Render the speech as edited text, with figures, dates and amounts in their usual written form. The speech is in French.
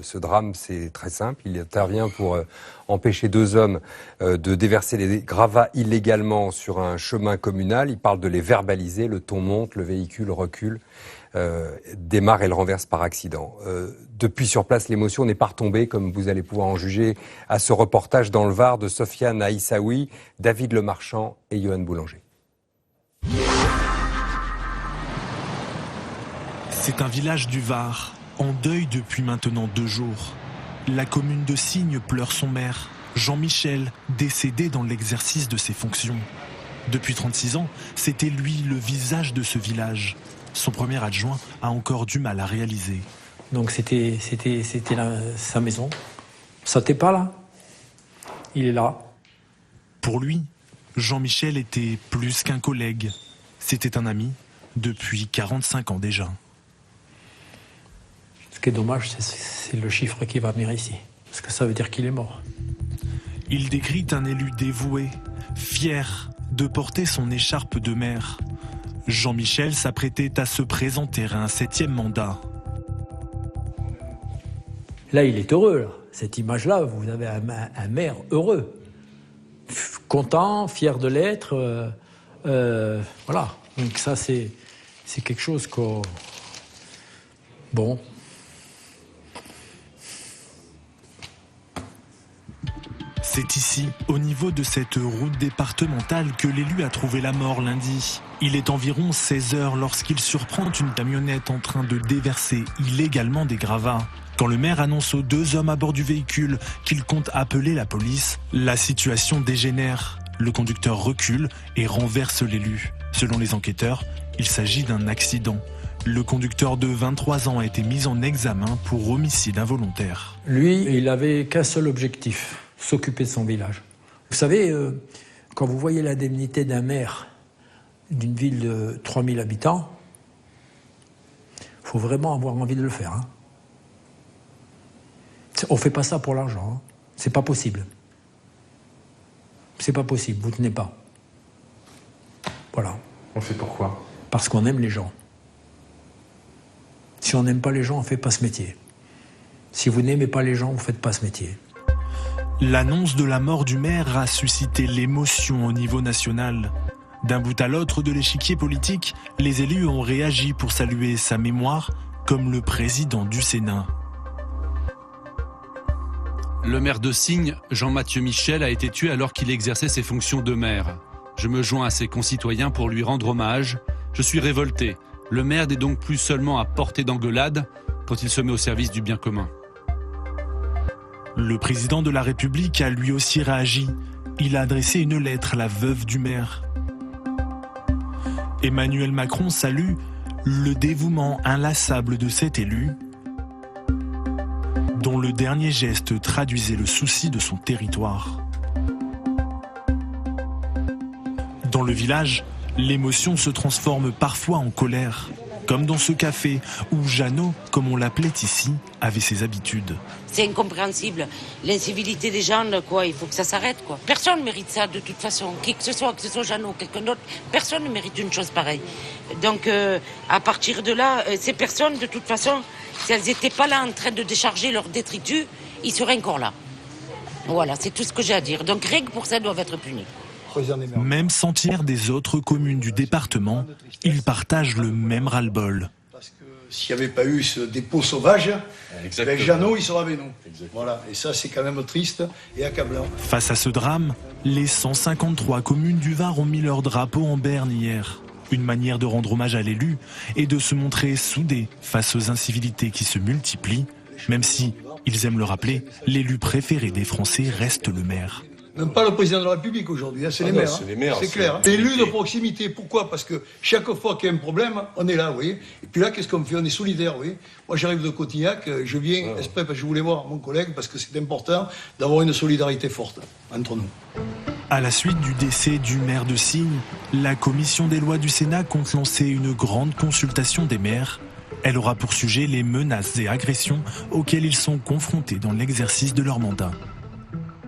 ce drame, c'est très simple. Il intervient pour empêcher 2 hommes de déverser les gravats illégalement sur un chemin communal. Il parle de les verbaliser. Le ton monte, le véhicule recule, démarre et le renverse par accident. Depuis sur place, l'émotion n'est pas retombée, comme vous allez pouvoir en juger à ce reportage dans le Var de Sofiane Aïssaoui, David Lemarchand et Johan Boulanger. C'est un village du Var, en deuil depuis maintenant 2 jours. La commune de Signes pleure son maire, Jean-Michel, décédé dans l'exercice de ses fonctions. Depuis 36 ans, c'était lui le visage de ce village. Son premier adjoint a encore du mal à réaliser. Donc c'était sa maison. Ça t'est pas là. Il est là. Pour lui, Jean-Michel était plus qu'un collègue. C'était un ami depuis 45 ans déjà. Ce qui est dommage, c'est le chiffre qui va venir ici. Parce que ça veut dire qu'il est mort. Il décrit un élu dévoué, fier de porter son écharpe de maire. Jean-Michel s'apprêtait à se présenter à un 7e mandat. Là, il est heureux. Là. Cette image-là, vous avez un maire heureux. Content, fier de l'être. Voilà. Donc ça, c'est quelque chose qu'on... Bon... C'est ici, au niveau de cette route départementale, que l'élu a trouvé la mort lundi. Il est environ 16 heures lorsqu'il surprend une camionnette en train de déverser illégalement des gravats. Quand le maire annonce aux 2 hommes à bord du véhicule qu'il compte appeler la police, la situation dégénère. Le conducteur recule et renverse l'élu. Selon les enquêteurs, il s'agit d'un accident. Le conducteur de 23 ans a été mis en examen pour homicide involontaire. Lui, il avait qu'un seul objectif. S'occuper de son village. Vous savez, quand vous voyez l'indemnité d'un maire d'une ville de 3000 habitants, il faut vraiment avoir envie de le faire. Hein. On ne fait pas ça pour l'argent. Hein. C'est pas possible. C'est pas possible, vous ne tenez pas. Voilà. On fait pourquoi? Parce qu'on aime les gens. Si on n'aime pas les gens, on ne fait pas ce métier. Si vous n'aimez pas les gens, vous ne faites pas ce métier. L'annonce de la mort du maire a suscité l'émotion au niveau national. D'un bout à l'autre de l'échiquier politique, les élus ont réagi pour saluer sa mémoire, comme le président du Sénat. Le maire de Signes, Jean-Mathieu Michel, a été tué alors qu'il exerçait ses fonctions de maire. Je me joins à ses concitoyens pour lui rendre hommage. Je suis révolté. Le maire n'est donc plus seulement à portée d'engueulade quand il se met au service du bien commun. Le président de la République a lui aussi réagi. Il a adressé une lettre à la veuve du maire. Emmanuel Macron salue le dévouement inlassable de cet élu, dont le dernier geste traduisait le souci de son territoire. Dans le village, l'émotion se transforme parfois en colère, comme dans ce café où Jeannot, comme on l'appelait ici, avait ses habitudes. C'est incompréhensible. L'incivilité des gens, quoi, il faut que ça s'arrête, quoi. Personne ne mérite ça, de toute façon. Qui que ce soit Jeannot, quelqu'un d'autre, personne ne mérite une chose pareille. Donc, à partir de là, ces personnes, de toute façon, si elles n'étaient pas là en train de décharger leurs détritus, ils seraient encore là. Voilà, c'est tout ce que j'ai à dire. Donc, rien que pour ça, ils doivent être punis. Même sentière des autres communes du département, ils partagent le même ras-le-bol. Parce que s'il n'y avait pas eu ce dépôt sauvage, ben Jeannot, il serait avec nous. Voilà, et ça, c'est quand même triste et accablant. Face à ce drame, les 153 communes du Var ont mis leur drapeau en berne hier. Une manière de rendre hommage à l'élu et de se montrer soudés face aux incivilités qui se multiplient, même si, ils aiment le rappeler, l'élu préféré des Français reste le maire. Même pas le président de la République aujourd'hui, hein, c'est les maires. C'est clair. Hein. L'élu de proximité, pourquoi? Parce que chaque fois qu'il y a un problème, on est là, vous voyez. Et puis là, qu'est-ce qu'on fait? On est solidaires, vous voyez. Moi, j'arrive de Cotignac, je viens exprès parce que je voulais voir mon collègue, parce que c'est important d'avoir une solidarité forte entre nous. À la suite du décès du maire de Signes, la commission des lois du Sénat compte lancer une grande consultation des maires. Elle aura pour sujet les menaces et agressions auxquelles ils sont confrontés dans l'exercice de leur mandat.